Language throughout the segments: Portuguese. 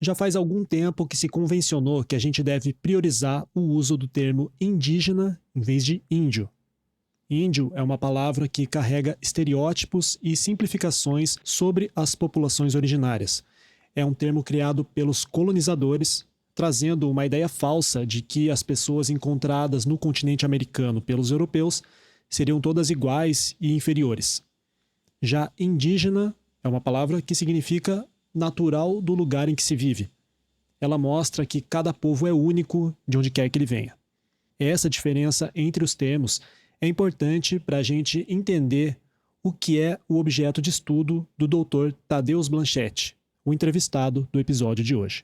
Já faz algum tempo que se convencionou que a gente deve priorizar o uso do termo indígena em vez de índio. Índio é uma palavra que carrega estereótipos e simplificações sobre as populações originárias. É um termo criado pelos colonizadores, trazendo uma ideia falsa de que as pessoas encontradas no continente americano pelos europeus seriam todas iguais e inferiores. Já indígena é uma palavra que significa natural do lugar em que se vive. Ela mostra que cada povo é único de onde quer que ele venha. Essa diferença entre os termos é importante para a gente entender o que é o objeto de estudo do Dr. Tadeusz Blanchette, o entrevistado do episódio de hoje.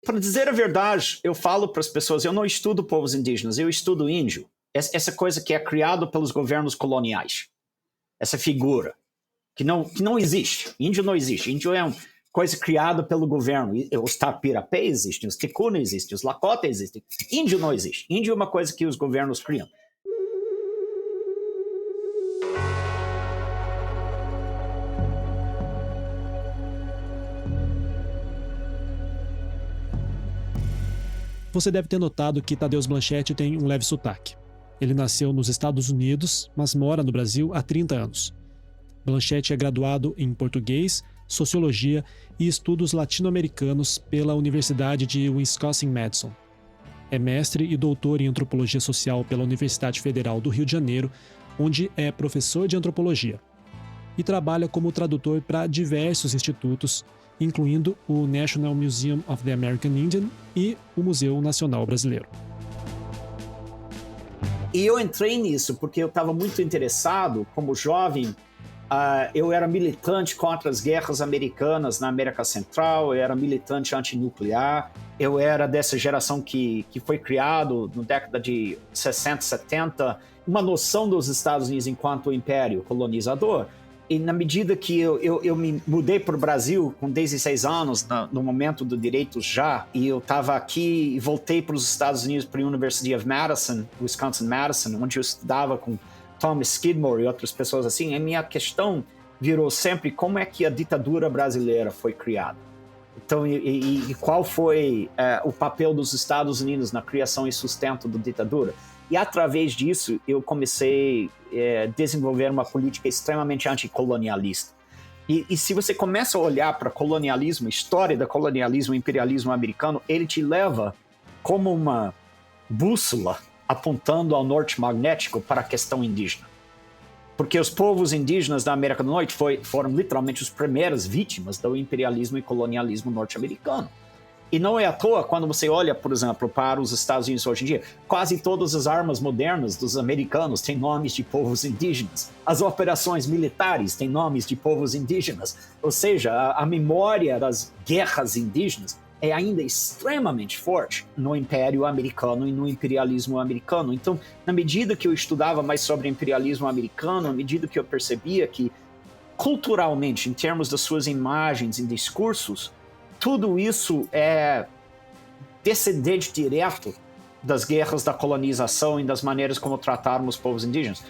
Para dizer a verdade, eu falo para as pessoas, eu não estudo povos indígenas, eu estudo índio. Essa coisa que é criada pelos governos coloniais. Essa figura que não existe. Índio não existe. Índio é uma coisa criada pelo governo. Os Tapirapé existem, os Ticuna existem, os Lakota existem. Índio não existe. Índio é uma coisa que os governos criam. Você deve ter notado que Tadeusz Blanchette tem um leve sotaque. Ele nasceu nos Estados Unidos, mas mora no Brasil há 30 anos. Blanchette é graduado em português, sociologia e estudos latino-americanos pela Universidade de Wisconsin-Madison. É mestre e doutor em antropologia social pela Universidade Federal do Rio de Janeiro, onde é professor de antropologia. E trabalha como tradutor para diversos institutos, incluindo o National Museum of the American Indian e o Museu Nacional Brasileiro. E eu entrei nisso porque eu estava muito interessado, como jovem, eu era militante contra as guerras americanas na América Central, eu era militante antinuclear, eu era dessa geração que foi criado na década de 60, 70, uma noção dos Estados Unidos enquanto império colonizador. E na medida que eu me mudei para o Brasil com 16 anos, no momento do direito já, e eu estava aqui e voltei para os Estados Unidos para a University of Madison, Wisconsin-Madison, onde eu estudava com Thomas Skidmore e outras pessoas assim, a minha questão virou sempre como é que a ditadura brasileira foi criada. Então, e qual foi o papel dos Estados Unidos na criação e sustento da ditadura? E através disso eu comecei a desenvolver uma política extremamente anticolonialista. E se você começa a olhar para colonialismo, história do colonialismo, imperialismo americano, ele te leva como uma bússola apontando ao norte magnético para a questão indígena. Porque os povos indígenas da América do Norte foram literalmente as primeiras vítimas do imperialismo e colonialismo norte-americano. E não é à toa, quando você olha, por exemplo, para os Estados Unidos hoje em dia, quase todas as armas modernas dos americanos têm nomes de povos indígenas. As operações militares têm nomes de povos indígenas. Ou seja, a memória das guerras indígenas é ainda extremamente forte no Império Americano e no imperialismo americano. Então, na medida que eu estudava mais sobre o imperialismo americano, na medida que eu percebia que, culturalmente, em termos das suas imagens e discursos, tudo isso é descendente direto das guerras da colonização e das maneiras como trataram os povos indígenas.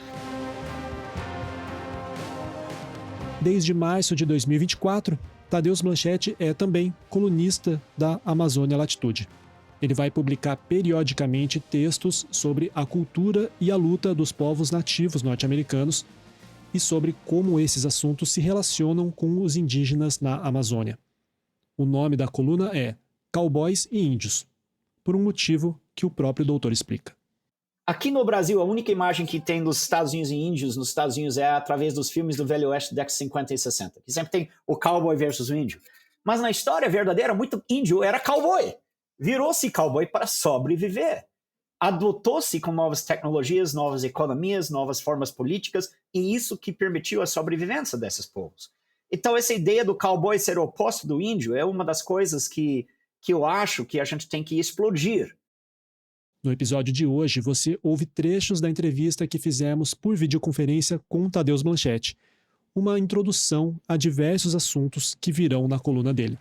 Desde março de 2024, Tadeusz Blanchette é também colunista da Amazônia Latitude. Ele vai publicar periodicamente textos sobre a cultura e a luta dos povos nativos norte-americanos e sobre como esses assuntos se relacionam com os indígenas na Amazônia. O nome da coluna é Cowboys e Índios, por um motivo que o próprio doutor explica. Aqui no Brasil, a única imagem que tem dos Estados Unidos e índios nos Estados Unidos é através dos filmes do Velho Oeste da década de 50 e 60, que sempre tem o cowboy versus o índio. Mas na história verdadeira, muito índio era cowboy. Virou-se cowboy para sobreviver. Adotou-se com novas tecnologias, novas economias, novas formas políticas, e isso que permitiu a sobrevivência desses povos. Então, essa ideia do cowboy ser o oposto do índio é uma das coisas que eu acho que a gente tem que explodir. No episódio de hoje, você ouve trechos da entrevista que fizemos por videoconferência com Tadeusz Blanchette, uma introdução a diversos assuntos que virão na coluna dele.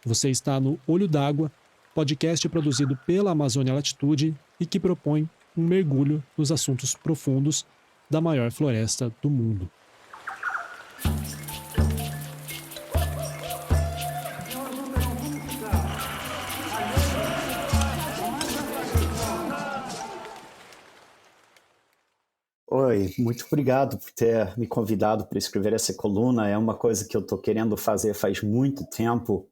Você está no Olho d'Água, podcast produzido pela Amazônia Latitude e que propõe um mergulho nos assuntos profundos da maior floresta do mundo. muito obrigado por ter me convidado para escrever essa coluna. É uma coisa que eu estou querendo fazer faz muito tempo.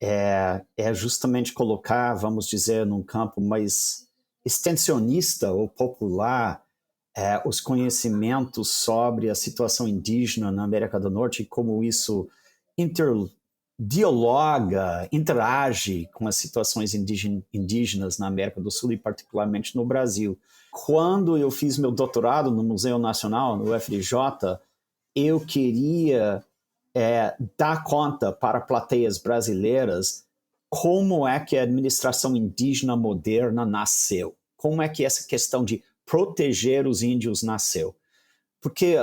É justamente colocar, vamos dizer, num campo mais extensionista ou popular, os conhecimentos sobre a situação indígena na América do Norte e como isso dialoga, interage com as situações indígenas na América do Sul e particularmente no Brasil. Quando eu fiz meu doutorado no Museu Nacional, no UFRJ, eu queria dar conta para plateias brasileiras como é que a administração indígena moderna nasceu. Como é que essa questão de proteger os índios nasceu. Porque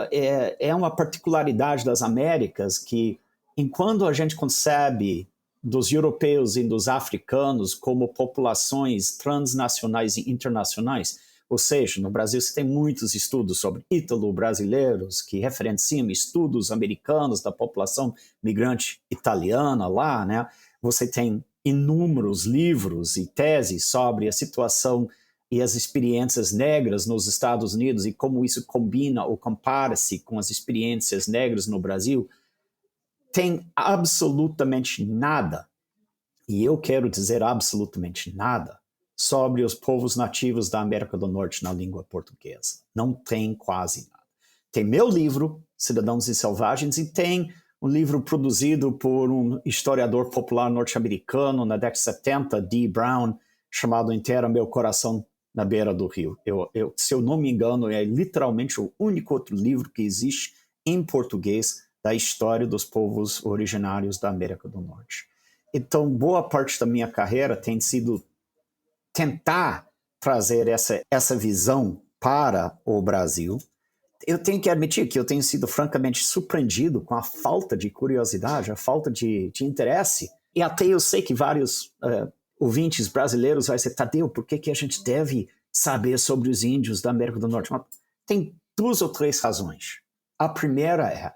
é uma particularidade das Américas que, enquanto a gente concebe dos europeus e dos africanos como populações transnacionais e internacionais, ou seja, no Brasil você tem muitos estudos sobre ítalo-brasileiros que referenciam estudos americanos da população migrante italiana lá, né? Você tem inúmeros livros e teses sobre a situação e as experiências negras nos Estados Unidos e como isso combina ou compara-se com as experiências negras no Brasil. Tem absolutamente nada, e eu quero dizer absolutamente nada, sobre os povos nativos da América do Norte na língua portuguesa. Não tem quase nada. Tem meu livro, Cidadãos e Selvagens, e tem um livro produzido por um historiador popular norte-americano na década de 70, Dee Brown, chamado Enterra Meu Coração na Beira do Rio. Se eu não me engano, é literalmente o único outro livro que existe em português da história dos povos originários da América do Norte. Então, boa parte da minha carreira tem sido tentar trazer essa visão para o Brasil. Eu tenho que admitir que eu tenho sido francamente surpreendido com a falta de curiosidade, a falta de interesse. E até eu sei que vários ouvintes brasileiros vão dizer, Tadeu, por que a gente deve saber sobre os índios da América do Norte? Mas tem 2 ou 3 razões. A primeira é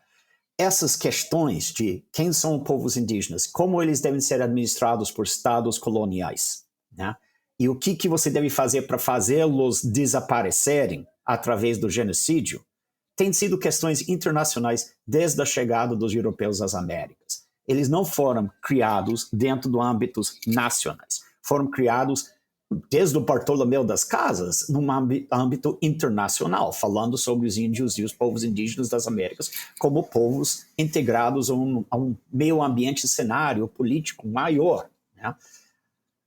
essas questões de quem são os povos indígenas, como eles devem ser administrados por estados coloniais, né? E o que você deve fazer para fazê-los desaparecerem através do genocídio, têm sido questões internacionais desde a chegada dos europeus às Américas. Eles não foram criados dentro de âmbitos nacionais. Foram criados desde o Bartolomeu das Casas, num âmbito internacional, falando sobre os índios e os povos indígenas das Américas como povos integrados a um meio ambiente cenário político maior, né?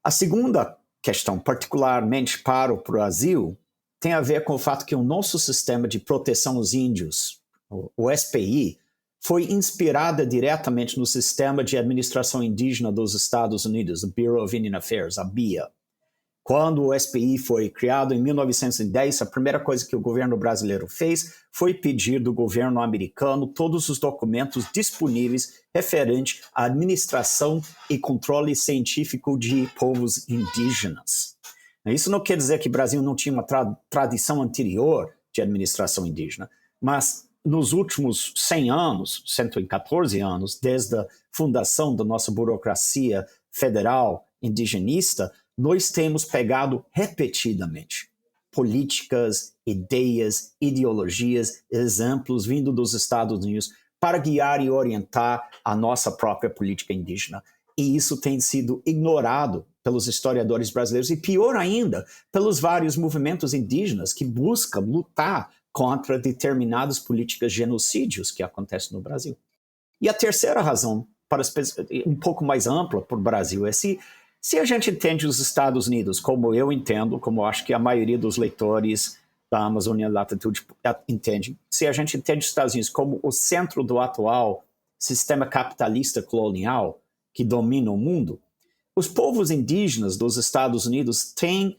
A segunda questão, particularmente para o Brasil, tem a ver com o fato que o nosso sistema de proteção aos índios, o SPI, foi inspirada diretamente no sistema de administração indígena dos Estados Unidos, o Bureau of Indian Affairs, a BIA. Quando o SPI foi criado em 1910, a primeira coisa que o governo brasileiro fez foi pedir do governo americano todos os documentos disponíveis referentes à administração e controle científico de povos indígenas. Isso não quer dizer que o Brasil não tinha uma tradição anterior de administração indígena, mas nos últimos 100 anos, 114 anos, desde a fundação da nossa burocracia federal indigenista, nós temos pegado repetidamente políticas, ideias, ideologias, exemplos vindo dos Estados Unidos para guiar e orientar a nossa própria política indígena. E isso tem sido ignorado pelos historiadores brasileiros e, pior ainda, pelos vários movimentos indígenas que buscam lutar contra determinadas políticas de genocídios que acontecem no Brasil. E a terceira razão, um pouco mais ampla para o Brasil, é se a gente entende os Estados Unidos como eu entendo, como acho que a maioria dos leitores da Amazônia Latitude entende, se a gente entende os Estados Unidos como o centro do atual sistema capitalista colonial que domina o mundo, os povos indígenas dos Estados Unidos têm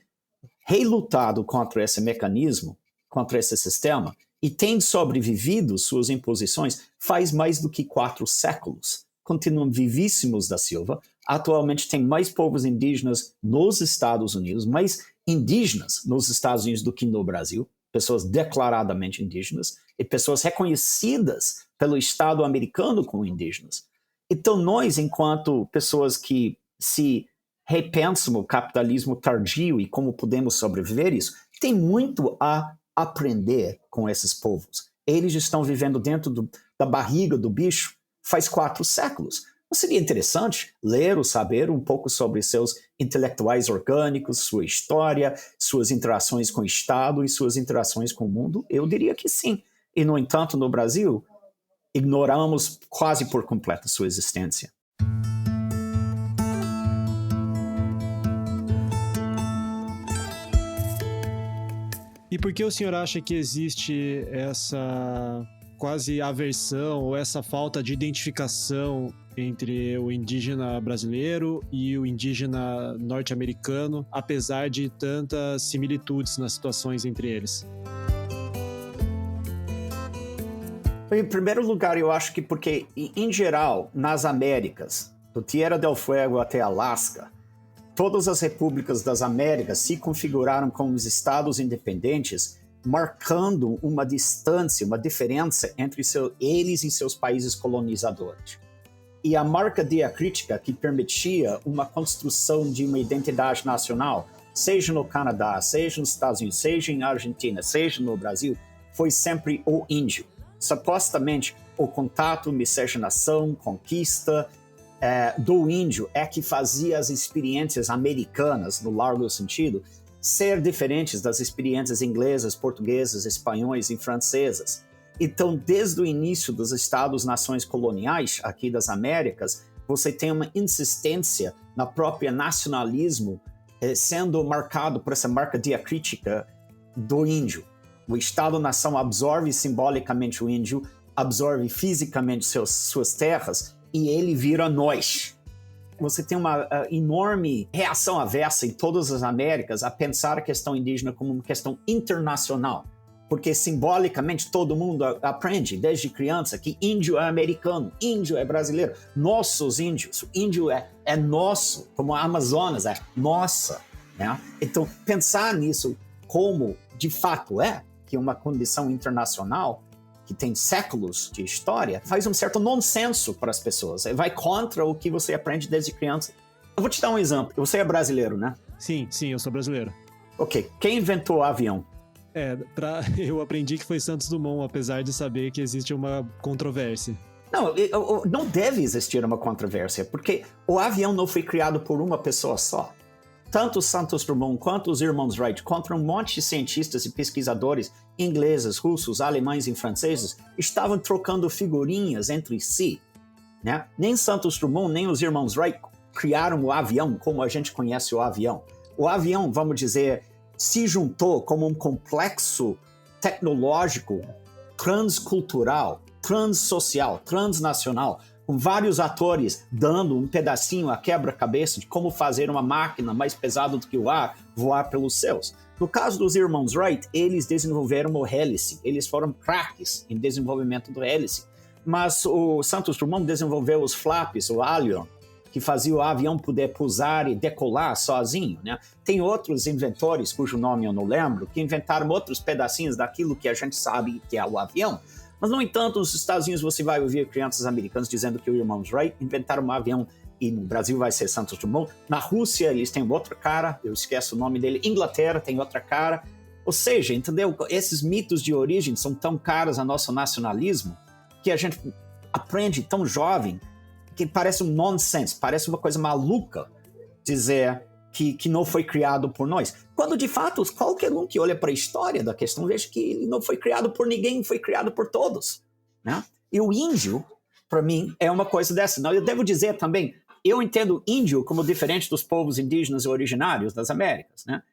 relutado contra esse mecanismo, contra esse sistema, e têm sobrevivido suas imposições faz mais do que 4 séculos. Continuam vivíssimos da Silva. Atualmente tem mais povos indígenas nos Estados Unidos, mais indígenas nos Estados Unidos do que no Brasil, pessoas declaradamente indígenas, e pessoas reconhecidas pelo Estado americano como indígenas. Então nós, enquanto pessoas que se repensam o capitalismo tardio e como podemos sobreviver isso, tem muito a aprender com esses povos. Eles estão vivendo dentro da barriga do bicho faz 4 séculos. Não seria interessante ler ou saber um pouco sobre seus intelectuais orgânicos, sua história, suas interações com o Estado e suas interações com o mundo? Eu diria que sim. E, no entanto, no Brasil, ignoramos quase por completo sua existência. E por que o senhor acha que existe essa quase aversão ou essa falta de identificação entre o indígena brasileiro e o indígena norte-americano, apesar de tantas similitudes nas situações entre eles? Em primeiro lugar, eu acho que porque, em geral, nas Américas, do Tierra del Fuego até Alasca, todas as repúblicas das Américas se configuraram como os estados independentes, marcando uma distância, uma diferença entre eles e seus países colonizadores. E a marca diacrítica que permitia uma construção de uma identidade nacional, seja no Canadá, seja nos Estados Unidos, seja na Argentina, seja no Brasil, foi sempre o índio. Supostamente, o contato, miscigenação, conquista do índio é que fazia as experiências americanas, no largo sentido, ser diferentes das experiências inglesas, portuguesas, espanhóis e francesas. Então, desde o início dos Estados-nações coloniais aqui das Américas, você tem uma insistência na própria nacionalismo sendo marcado por essa marca diacrítica do índio. O Estado-nação absorve simbolicamente o índio, absorve fisicamente suas terras e ele vira nós. Você tem uma enorme reação avessa em todas as Américas a pensar a questão indígena como uma questão internacional, porque simbolicamente todo mundo aprende desde criança que índio é americano, índio é brasileiro, nossos índios, o índio é nosso, como a Amazonas é nossa, né? Então, pensar nisso como de fato que é uma condição internacional, que tem séculos de história, faz um certo nonsenso para as pessoas. Vai contra o que você aprende desde criança. Eu vou te dar um exemplo. Você é brasileiro, né? Sim, eu sou brasileiro. Ok. Quem inventou o avião? Eu aprendi que foi Santos Dumont, apesar de saber que existe uma controvérsia. Não deve existir uma controvérsia, porque o avião não foi criado por uma pessoa só. Tanto Santos Dumont quanto os irmãos Wright, contra um monte de cientistas e pesquisadores ingleses, russos, alemães e franceses, estavam trocando figurinhas entre si, né? Nem Santos Dumont, nem os irmãos Wright criaram o avião como a gente conhece o avião. O avião, vamos dizer, se juntou como um complexo tecnológico, transcultural, transsocial, transnacional, com vários atores dando um pedacinho a quebra-cabeça de como fazer uma máquina mais pesada do que o ar voar pelos céus. No caso dos irmãos Wright, eles desenvolveram o hélice, eles foram craques em desenvolvimento do hélice, mas o Santos Dumont desenvolveu os flaps, o aileron, que fazia o avião poder pousar e decolar sozinho, né? Tem outros inventores, cujo nome eu não lembro, que inventaram outros pedacinhos daquilo que a gente sabe que é o avião. Mas, no entanto, nos Estados Unidos você vai ouvir crianças americanas dizendo que os irmãos Wright inventaram um avião e no Brasil vai ser Santos Dumont. Na Rússia eles têm outra cara, eu esqueço o nome dele. Inglaterra tem outra cara. Ou seja, entendeu? Esses mitos de origem são tão caros ao nosso nacionalismo que a gente aprende tão jovem que parece um nonsense, parece uma coisa maluca dizer que não foi criado por nós. Quando, de fato, qualquer um que olha para a história da questão veja que ele não foi criado por ninguém, foi criado por todos, né? E o índio, para mim, é uma coisa dessa. Eu devo dizer também, eu entendo índio como diferente dos povos indígenas originários das Américas, né?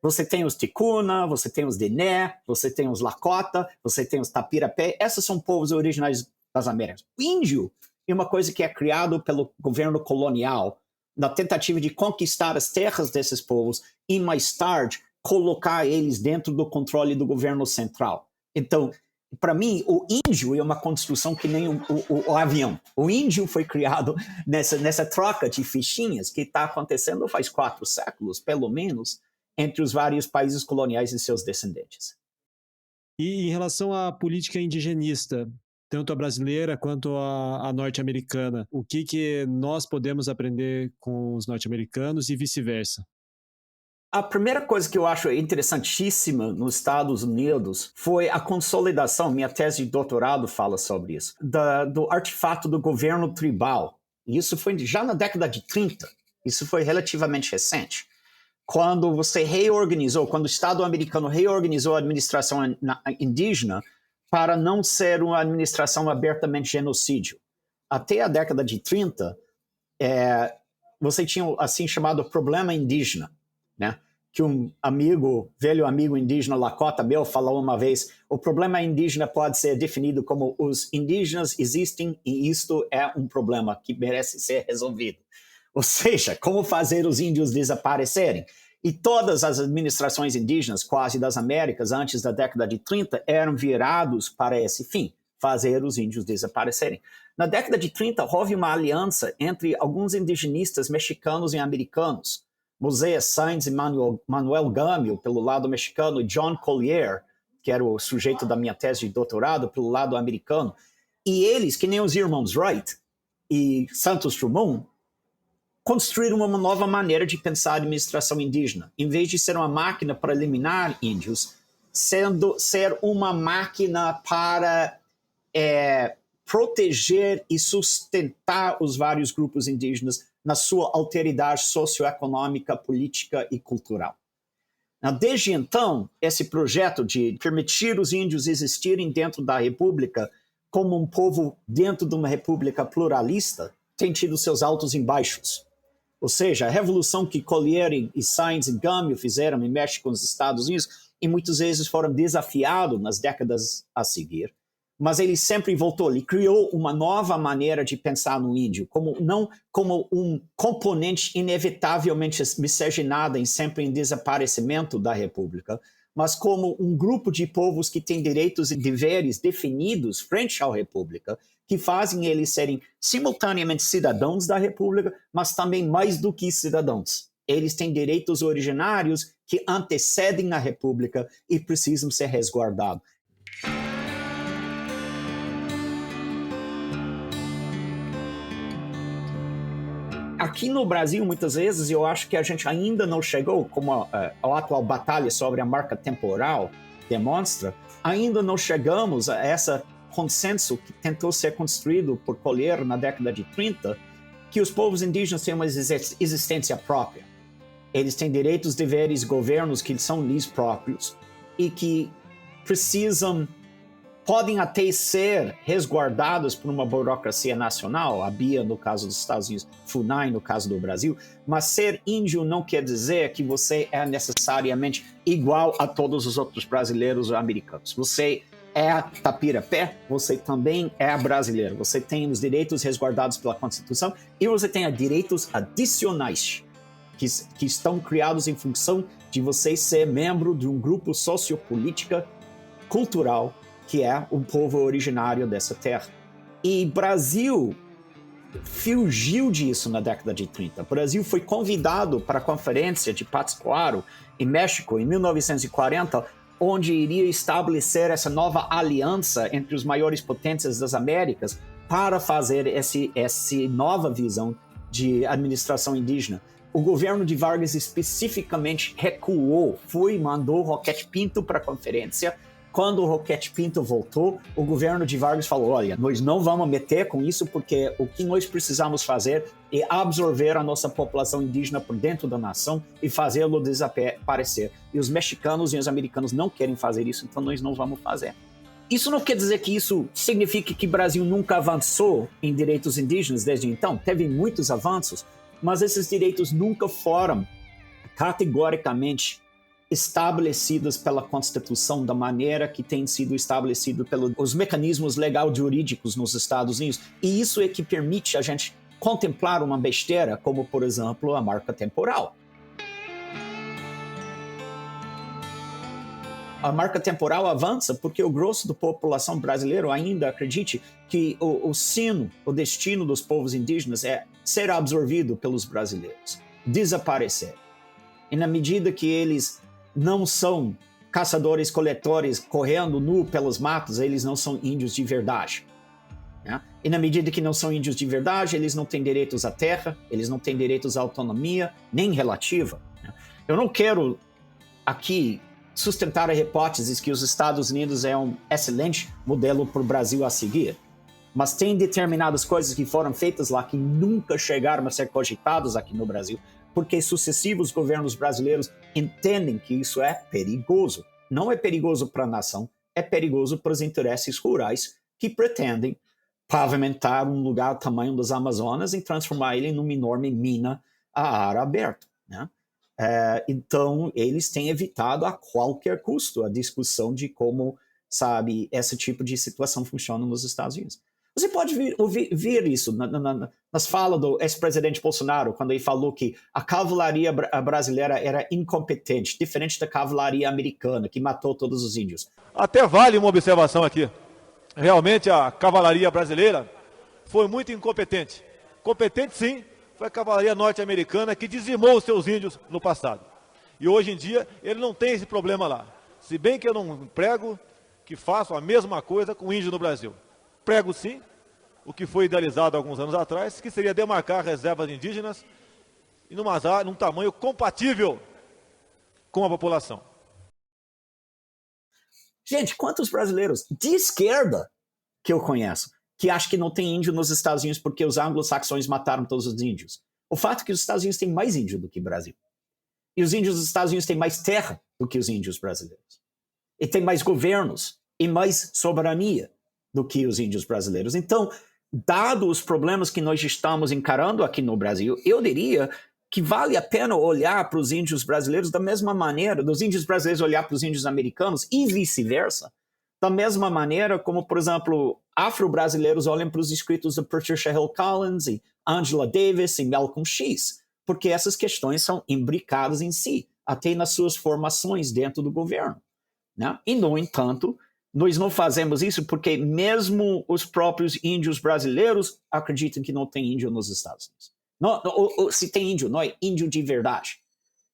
Você tem os Ticuna, você tem os Diné, você tem os Lakota, você tem os Tapirapé. Esses são povos originários das Américas. O índio é uma coisa que é criado pelo governo colonial na tentativa de conquistar as terras desses povos e, mais tarde, colocar eles dentro do controle do governo central. Então, para mim, o índio é uma construção que nem o avião. O índio foi criado nessa troca de fichinhas que está acontecendo faz 4 séculos, pelo menos, entre os vários países coloniais e seus descendentes. E em relação à política indigenista, tanto a brasileira quanto a norte-americana, o que nós podemos aprender com os norte-americanos e vice-versa? A primeira coisa que eu acho interessantíssima nos Estados Unidos foi a consolidação, minha tese de doutorado fala sobre isso, do artefato do governo tribal. Isso foi já na década de 30, isso foi relativamente recente. Quando você reorganizou, quando o Estado americano reorganizou a administração indígena para não ser uma administração abertamente genocídio. Até a década de 30, você tinha assim chamado problema indígena, né? Que um velho amigo indígena Lakota meu falou uma vez, o problema indígena pode ser definido como os indígenas existem e isto é um problema que merece ser resolvido. Ou seja, como fazer os índios desaparecerem. E todas as administrações indígenas, quase das Américas, antes da década de 30, eram virados para esse fim, fazer os índios desaparecerem. Na década de 30, houve uma aliança entre alguns indigenistas mexicanos e americanos, Moisés Sáenz e Manuel Gâmio, pelo lado mexicano, e John Collier, que era o sujeito da minha tese de doutorado, pelo lado americano. E eles, que nem os irmãos Wright e Santos Dumont, construíram uma nova maneira de pensar a administração indígena. Em vez de ser uma máquina para eliminar índios, ser uma máquina para proteger e sustentar os vários grupos indígenas na sua alteridade socioeconômica, política e cultural. Desde então, esse projeto de permitir os índios existirem dentro da república como um povo dentro de uma república pluralista tem tido seus altos e baixos. Ou seja, a revolução que Collier e Sáenz e Gâmio fizeram em México nos Estados Unidos e muitas vezes foram desafiados nas décadas a seguir, mas ele sempre voltou, ele criou uma nova maneira de pensar no índio, não como um componente inevitavelmente miscigenado e sempre em desaparecimento da república, mas como um grupo de povos que tem direitos e deveres definidos frente à república, que fazem eles serem simultaneamente cidadãos da república, mas também mais do que cidadãos. Eles têm direitos originários que antecedem a república e precisam ser resguardados. Aqui no Brasil, muitas vezes, eu acho que a gente ainda não chegou, como a atual batalha sobre a marca temporal demonstra, ainda não chegamos a esse consenso que tentou ser construído por Collier na década de 30, que os povos indígenas têm uma existência própria. Eles têm direitos, deveres, governos que são lhes próprios e que podem até ser resguardados por uma burocracia nacional, a BIA no caso dos Estados Unidos, FUNAI no caso do Brasil, mas ser índio não quer dizer que você é necessariamente igual a todos os outros brasileiros ou americanos. Você é tapirapé, você também é brasileiro. Você tem os direitos resguardados pela Constituição e você tem direitos adicionais que estão criados em função de você ser membro de um grupo sociopolítica, cultural, que é o povo originário dessa terra. E Brasil fugiu disso na década de 30. O Brasil foi convidado para a conferência de Pátzcuaro, em México, em 1940, onde iria estabelecer essa nova aliança entre os maiores potências das Américas para fazer essa nova visão de administração indígena. O governo de Vargas especificamente recuou, mandou Roquete Pinto para a conferência. Quando o Roquete Pinto voltou, o governo de Vargas falou, olha, nós não vamos meter com isso porque o que nós precisamos fazer é absorver a nossa população indígena por dentro da nação e fazê-lo desaparecer. E os mexicanos e os americanos não querem fazer isso, então nós não vamos fazer. Isso não quer dizer que isso signifique que o Brasil nunca avançou em direitos indígenas desde então. Teve muitos avanços, mas esses direitos nunca foram categoricamente estabelecidos pela Constituição da maneira que tem sido estabelecido pelos mecanismos legal-jurídicos nos Estados Unidos. E isso é que permite a gente contemplar uma besteira como, por exemplo, a marca temporal. A marca temporal avança porque o grosso da população brasileira ainda acredite que o destino dos povos indígenas é ser absorvido pelos brasileiros, desaparecer. E na medida que eles não são caçadores-coletores correndo nu pelos matos, eles não são índios de verdade. Né? E na medida que não são índios de verdade, eles não têm direitos à terra, eles não têm direitos à autonomia, nem relativa. Né? Eu não quero aqui sustentar a hipótese que os Estados Unidos é um excelente modelo para o Brasil a seguir, mas tem determinadas coisas que foram feitas lá que nunca chegaram a ser cogitadas aqui no Brasil, porque sucessivos governos brasileiros entendem que isso é perigoso. Não é perigoso para a nação, é perigoso para os interesses rurais que pretendem pavimentar um lugar do tamanho das Amazonas e transformar ele numa enorme mina a ar aberto, né? Então, eles têm evitado a qualquer custo a discussão de como, sabe, esse tipo de situação funciona nos Estados Unidos. Você pode ver isso nas falas do ex-presidente Bolsonaro, quando ele falou que a cavalaria brasileira era incompetente, diferente da cavalaria americana, que matou todos os índios. Até vale uma observação aqui. Realmente a cavalaria brasileira foi muito incompetente. Competente, sim, foi a cavalaria norte-americana que dizimou os seus índios no passado. E hoje em dia ele não tem esse problema lá. Se bem que eu não prego que façam a mesma coisa com o índio no Brasil. Prego sim, o que foi idealizado há alguns anos atrás, que seria demarcar reservas indígenas e num tamanho compatível com a população. Gente, quantos brasileiros de esquerda que eu conheço que acham que não tem índio nos Estados Unidos porque os anglo-saxões mataram todos os índios? O fato é que os Estados Unidos têm mais índio do que o Brasil. E os índios dos Estados Unidos têm mais terra do que os índios brasileiros. E tem mais governos e mais soberania do que os índios brasileiros. Então, dado os problemas que nós estamos encarando aqui no Brasil, eu diria que vale a pena olhar para os índios brasileiros da mesma maneira, dos índios brasileiros olhar para os índios americanos e vice-versa, da mesma maneira como, por exemplo, afro-brasileiros olham para os escritos de Patricia Hill Collins e Angela Davis e Malcolm X, porque essas questões são imbricadas em si, até nas suas formações dentro do governo, né? E, no entanto, nós não fazemos isso porque mesmo os próprios índios brasileiros acreditam que não tem índio nos Estados Unidos. Não, se tem índio, não é índio de verdade.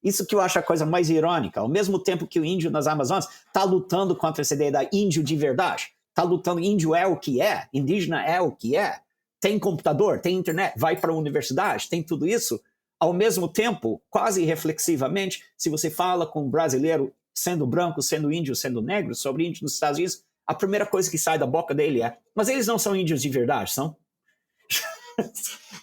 Isso que eu acho a coisa mais irônica. Ao mesmo tempo que o índio nas Amazonas está lutando contra essa ideia da índio de verdade, está lutando, índio é o que é, indígena é o que é, tem computador, tem internet, vai para a universidade, tem tudo isso. Ao mesmo tempo, quase reflexivamente, se você fala com um brasileiro, sendo branco, sendo índio, sendo negro, sobre índios nos Estados Unidos, a primeira coisa que sai da boca dele é: mas eles não são índios de verdade, são?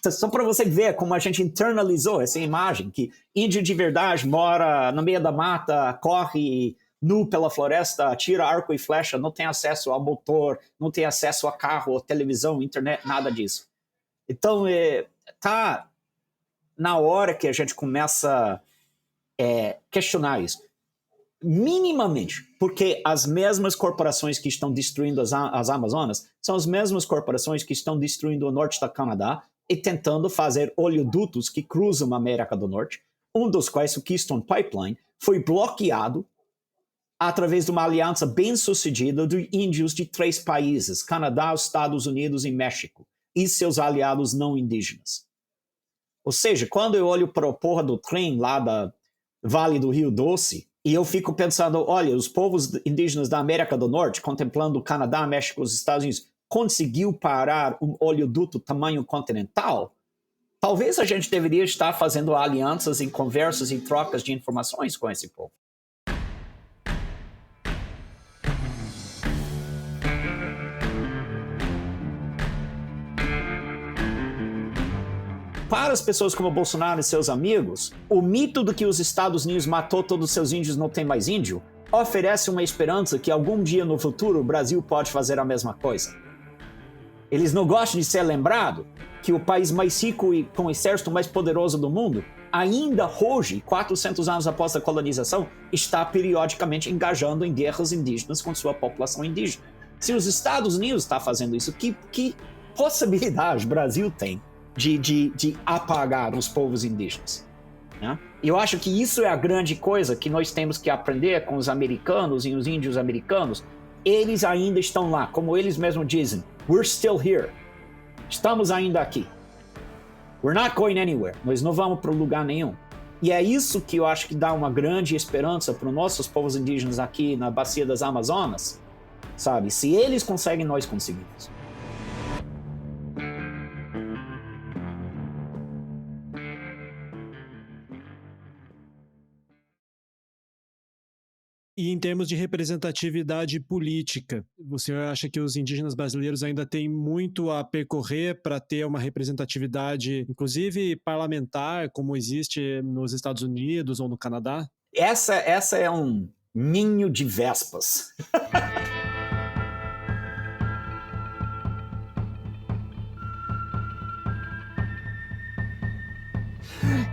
Só para você ver como a gente internalizou essa imagem, que índio de verdade mora no meio da mata, corre nu pela floresta, atira arco e flecha, não tem acesso ao motor, não tem acesso a carro, televisão, internet, nada disso. Então, tá na hora que a gente começa a questionar isso. Minimamente, porque as mesmas corporações que estão destruindo as Amazonas são as mesmas corporações que estão destruindo o norte do Canadá e tentando fazer oleodutos que cruzam a América do Norte, um dos quais, o Keystone Pipeline, foi bloqueado através de uma aliança bem-sucedida de índios de 3 países, Canadá, Estados Unidos e México, e seus aliados não indígenas. Ou seja, quando eu olho para a porra do trem lá da Vale do Rio Doce, e eu fico pensando, olha, os povos indígenas da América do Norte, contemplando o Canadá, México e os Estados Unidos, conseguiu parar um oleoduto tamanho continental? Talvez a gente deveria estar fazendo alianças e conversas e trocas de informações com esse povo. Para as pessoas como Bolsonaro e seus amigos, o mito de que os Estados Unidos matou todos os seus índios e não tem mais índio oferece uma esperança que algum dia no futuro o Brasil pode fazer a mesma coisa. Eles não gostam de ser lembrado que o país mais rico e com o exército mais poderoso do mundo, ainda hoje, 400 anos após a colonização, está periodicamente engajando em guerras indígenas com sua população indígena. Se os Estados Unidos estão fazendo isso, que possibilidade o Brasil tem de apagar os povos indígenas, né? Eu acho que isso é a grande coisa que nós temos que aprender com os americanos e os índios americanos. Eles ainda estão lá, como eles mesmos dizem, we're still here. Estamos ainda aqui. We're not going anywhere. Nós não vamos para lugar nenhum. E é isso que eu acho que dá uma grande esperança para os nossos povos indígenas aqui na Bacia das Amazonas, sabe? Se eles conseguem, nós conseguimos. E em termos de representatividade política, você acha que os indígenas brasileiros ainda têm muito a percorrer para ter uma representatividade, inclusive parlamentar, como existe nos Estados Unidos ou no Canadá? Essa é um ninho de vespas.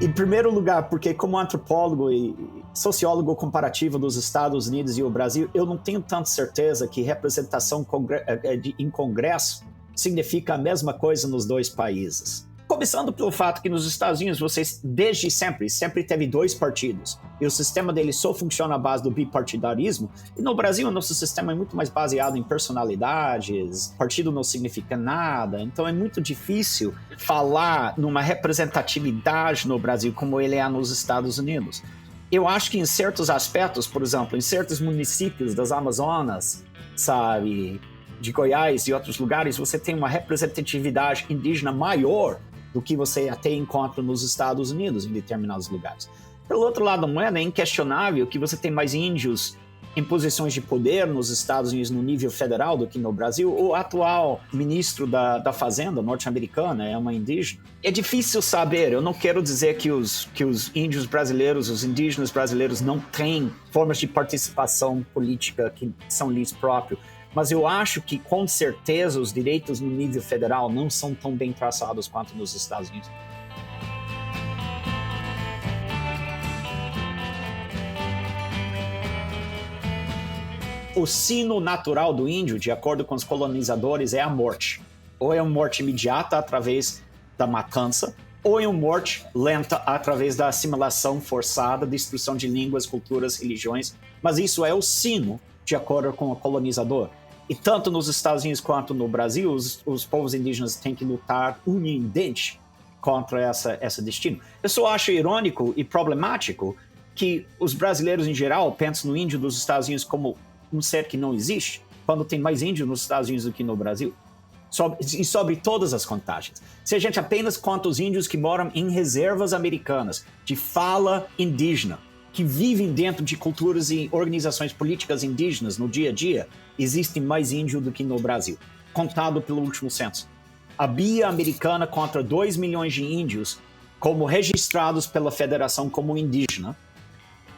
Em primeiro lugar, porque como antropólogo e sociólogo comparativo dos Estados Unidos e o Brasil, eu não tenho tanta certeza que representação em Congresso significa a mesma coisa nos dois países. Começando pelo fato que nos Estados Unidos, vocês, desde sempre teve dois partidos. E o sistema deles só funciona à base do bipartidarismo. E no Brasil, o nosso sistema é muito mais baseado em personalidades. Partido não significa nada. Então é muito difícil falar numa representatividade no Brasil como ele é nos Estados Unidos. Eu acho que em certos aspectos, por exemplo, em certos municípios das Amazonas, sabe, de Goiás e outros lugares, você tem uma representatividade indígena maior do que você até encontra nos Estados Unidos, em determinados lugares. Pelo outro lado da moeda, é inquestionável que você tem mais índios em posições de poder nos Estados Unidos no nível federal do que no Brasil. O atual ministro da Fazenda norte-americana é uma indígena. É difícil saber, eu não quero dizer que os índios brasileiros, os indígenas brasileiros não têm formas de participação política que são lhes próprios, mas eu acho que, com certeza, os direitos no nível federal não são tão bem traçados quanto nos Estados Unidos. O sino natural do índio, de acordo com os colonizadores, é a morte. Ou é uma morte imediata através da matança, ou é uma morte lenta através da assimilação forçada, destruição de línguas, culturas, religiões. Mas isso é o sino, de acordo com o colonizador. E tanto nos Estados Unidos quanto no Brasil, os povos indígenas têm que lutar unha e dente contra esse destino. Eu só acho irônico e problemático que os brasileiros, em geral, pensam no índio dos Estados Unidos como um ser que não existe, quando tem mais índio nos Estados Unidos do que no Brasil. E sobre todas as contagens. Se a gente apenas conta os índios que moram em reservas americanas, de fala indígena, que vivem dentro de culturas e organizações políticas indígenas no dia a dia, existem mais índios do que no Brasil, contado pelo último censo. A BIA americana conta 2 milhões de índios como registrados pela federação como indígena.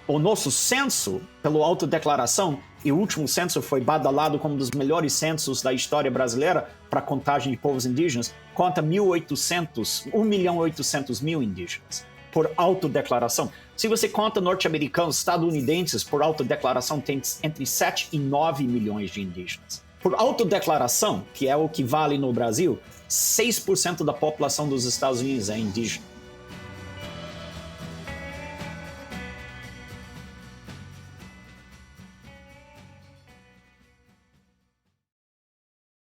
O nosso censo, pela autodeclaração, e o último censo foi badalado como um dos melhores censos da história brasileira para a contagem de povos indígenas, conta 1.800.000 indígenas, por autodeclaração. Se você conta norte-americanos, estadunidenses, por autodeclaração, tem entre 7 e 9 milhões de indígenas. Por autodeclaração, que é o que vale no Brasil, 6% da população dos Estados Unidos é indígena.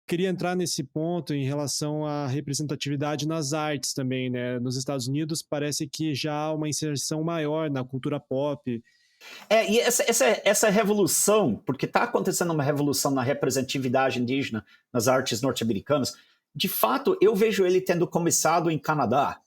Queria entrar nesse ponto em relação à representatividade nas artes também, né? Nos Estados Unidos parece que já há uma inserção maior na cultura pop. E essa revolução, porque está acontecendo uma revolução na representatividade indígena nas artes norte-americanas, de fato, eu vejo ele tendo começado em Canadá.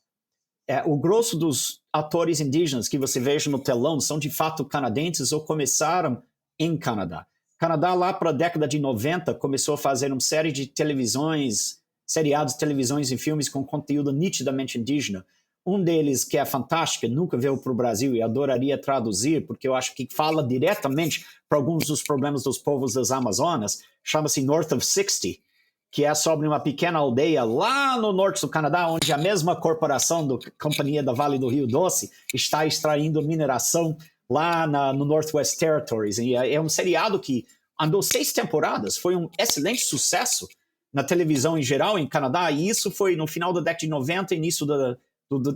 O grosso dos atores indígenas que você veja no telão são de fato canadenses ou começaram em Canadá. Canadá, lá para a década de 90, começou a fazer uma série de seriados, televisões e filmes com conteúdo nitidamente indígena. Um deles, que é fantástico, nunca veio para o Brasil e adoraria traduzir, porque eu acho que fala diretamente para alguns dos problemas dos povos das Amazonas, chama-se North of 60, que é sobre uma pequena aldeia lá no norte do Canadá, onde a mesma corporação da Companhia da Vale do Rio Doce está extraindo mineração lá no Northwest Territories. E é um seriado que andou 6 temporadas, foi um excelente sucesso na televisão em geral em Canadá, e isso foi no final da década de 90, início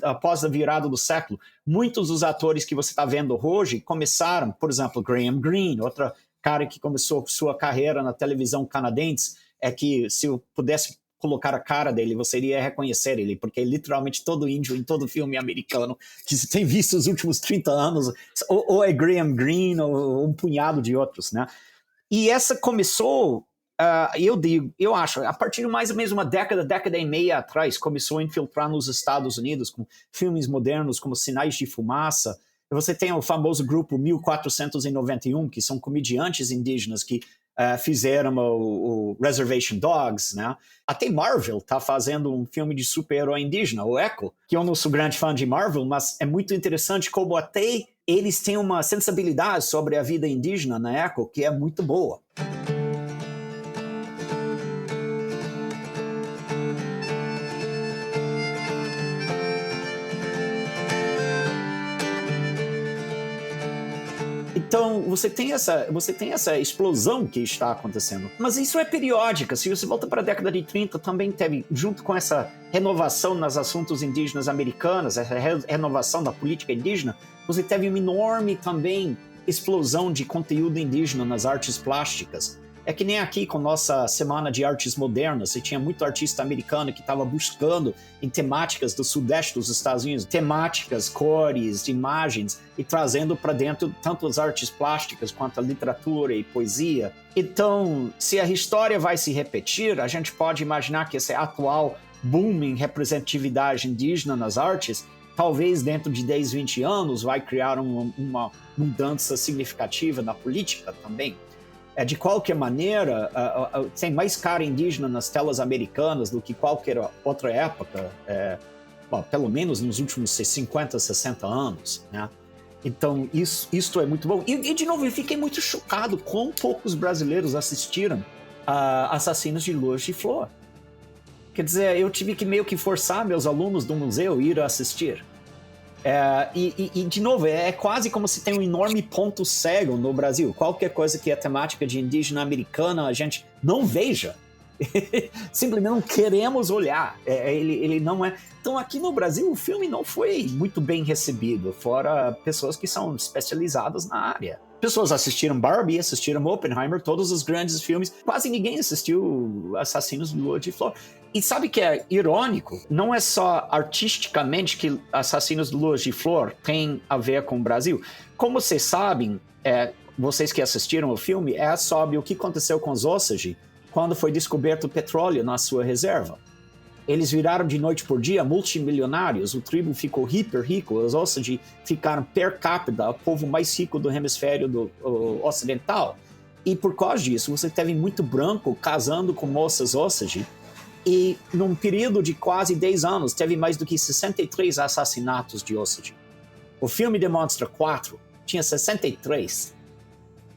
após a virada do século. Muitos dos atores que você está vendo hoje começaram, por exemplo, Graham Greene, outro cara que começou sua carreira na televisão canadense, que se eu pudesse colocar a cara dele, você iria reconhecer ele, porque é literalmente todo índio em todo filme americano que você tem visto nos últimos 30 anos, ou é Graham Greene, ou um punhado de outros, né? E essa começou, eu acho, a partir de mais ou menos uma década e meia atrás, começou a infiltrar nos Estados Unidos com filmes modernos como Sinais de Fumaça, Você tem o famoso grupo 1491, que são comediantes indígenas que fizeram o Reservation Dogs, né? Até Marvel está fazendo um filme de super-herói indígena, o Echo, que eu não sou grande fã de Marvel, mas é muito interessante como até eles têm uma sensibilidade sobre a vida indígena na Echo que é muito boa. Então, você tem essa explosão que está acontecendo. Mas isso é periódica. Se você volta para a década de 30, também teve, junto com essa renovação nos assuntos indígenas americanos, essa renovação da política indígena, você teve uma enorme também explosão de conteúdo indígena nas artes plásticas. É que nem aqui com nossa Semana de Artes Modernas, você tinha muito artista americano que estava buscando em temáticas do sudeste dos Estados Unidos, temáticas, cores, imagens, e trazendo para dentro tanto as artes plásticas quanto a literatura e poesia. Então, se a história vai se repetir, a gente pode imaginar que esse atual boom em representatividade indígena nas artes, talvez dentro de 10, 20 anos, vai criar uma mudança significativa na política também. De qualquer maneira, tem mais cara indígena nas telas americanas do que qualquer outra época, pelo menos nos últimos 50, 60 anos, né? Então, isso é muito bom. E, de novo, eu fiquei muito chocado com poucos brasileiros assistiram a Assassinos de Luz de Flor. Quer dizer, eu tive que meio que forçar meus alunos do museu a ir assistir. De novo, é quase como se tem um enorme ponto cego no Brasil. Qualquer coisa que é temática de indígena americana, a gente não veja. Simplesmente não queremos olhar. Ele não é... Então, aqui no Brasil, o filme não foi muito bem recebido, fora pessoas que são especializadas na área. Pessoas assistiram Barbie, assistiram Oppenheimer, todos os grandes filmes. Quase ninguém assistiu Assassinos de Lua de Flor. E sabe que é irônico? Não é só artisticamente que Assassinos de Lua de Flor tem a ver com o Brasil. Como vocês sabem, vocês que assistiram o filme, sobre o que aconteceu com os Osage quando foi descoberto o petróleo na sua reserva. Eles viraram de noite por dia multimilionários, o tribo ficou hiper rico, os Osage ficaram per capita o povo mais rico do hemisfério ocidental. E por causa disso, você teve muito branco casando com moças Osage, e num período de quase 10 anos, teve mais do que 63 assassinatos de Osage. O filme demonstra 4, tinha 63.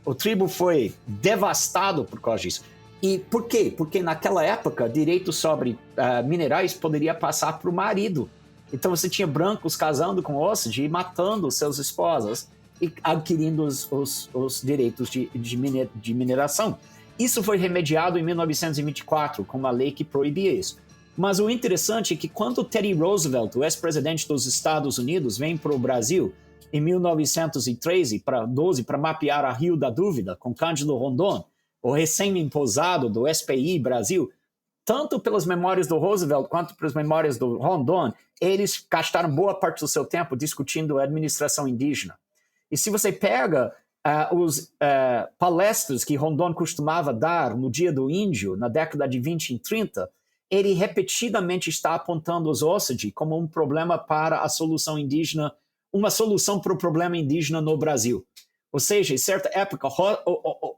O tribo foi devastado por causa disso. E por quê? Porque naquela época, direito sobre minerais poderia passar para o marido. Então você tinha brancos casando com Osage e matando seus esposas e adquirindo os direitos de mineração. Isso foi remediado em 1924 com uma lei que proibia isso. Mas o interessante é que quando Teddy Roosevelt, o ex-presidente dos Estados Unidos, vem para o Brasil em 1913 para 12 para mapear a Rio da Dúvida com Cândido Rondon, o recém-imposado do SPI Brasil, tanto pelas memórias do Roosevelt quanto pelas memórias do Rondon, eles gastaram boa parte do seu tempo discutindo a administração indígena. E se você pega os palestras que Rondon costumava dar no Dia do Índio, na década de 20 e 30, ele repetidamente está apontando os Osage como um problema para a solução indígena, uma solução para o problema indígena no Brasil. Ou seja, em certa época,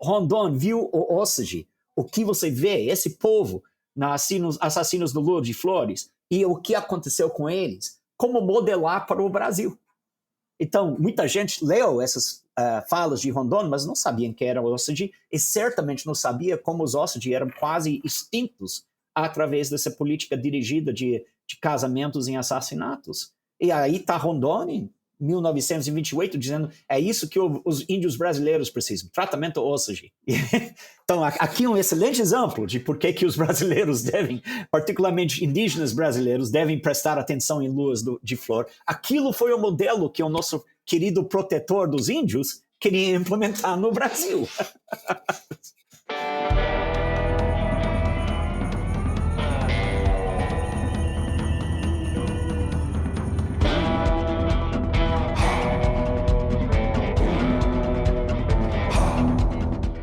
Rondon viu o Osage, o que você vê, esse povo, nos Assassinos do Lua de Flores, e o que aconteceu com eles, como modelar para o Brasil. Então, muita gente leu essas falas de Rondon, mas não sabiam que era o Osage, e certamente não sabia como os Osage eram quase extintos através dessa política dirigida de casamentos em assassinatos. E aí está Rondon, em 1928, dizendo é isso que os índios brasileiros precisam, tratamento Osage. Então, aqui um excelente exemplo de por que os brasileiros devem, particularmente indígenas brasileiros, devem prestar atenção em luas de flor. Aquilo foi o modelo que o nosso querido protetor dos índios queria implementar no Brasil.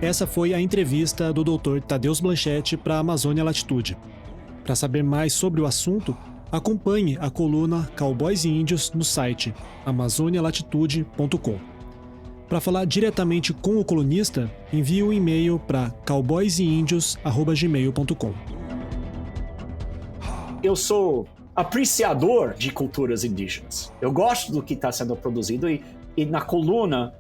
Essa foi a entrevista do Dr. Tadeusz Blanchetti para a Amazônia Latitude. Para saber mais sobre o assunto, acompanhe a coluna Cowboys e Índios no site amazonialatitude.com. Para falar diretamente com o colunista, envie um e-mail para cowboyseindios@gmail.com. Eu sou apreciador de culturas indígenas. Eu gosto do que está sendo produzido e na coluna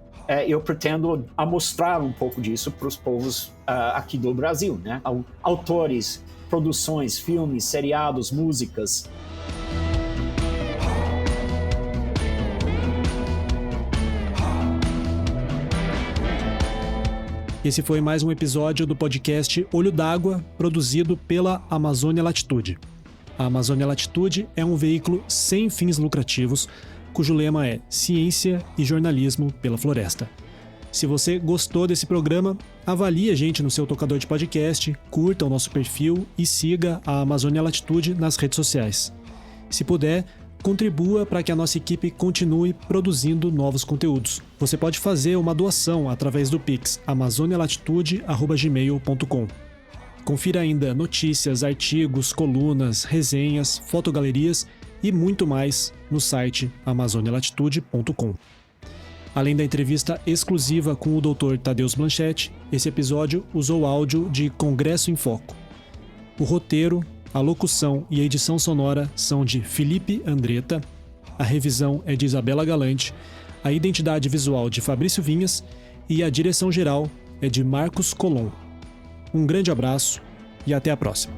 eu pretendo mostrar um pouco disso para os povos aqui do Brasil, né? Autores, produções, filmes, seriados, músicas. Esse foi mais um episódio do podcast Olho d'Água, produzido pela Amazônia Latitude. A Amazônia Latitude é um veículo sem fins lucrativos, cujo lema é Ciência e Jornalismo pela Floresta. Se você gostou desse programa, avalie a gente no seu tocador de podcast, curta o nosso perfil e siga a Amazônia Latitude nas redes sociais. Se puder, contribua para que a nossa equipe continue produzindo novos conteúdos. Você pode fazer uma doação através do Pix amazonialatitude@gmail.com. Confira ainda notícias, artigos, colunas, resenhas, fotogalerias e muito mais no site amazonialatitude.com. Além da entrevista exclusiva com o Dr. Tadeusz Blanchett, esse episódio usou áudio de Congresso em Foco. O roteiro, a locução e a edição sonora são de Felipe Andretta, a revisão é de Isabela Galante, a identidade visual de Fabrício Vinhas e a direção geral é de Marcos Colom. Um grande abraço e até a próxima.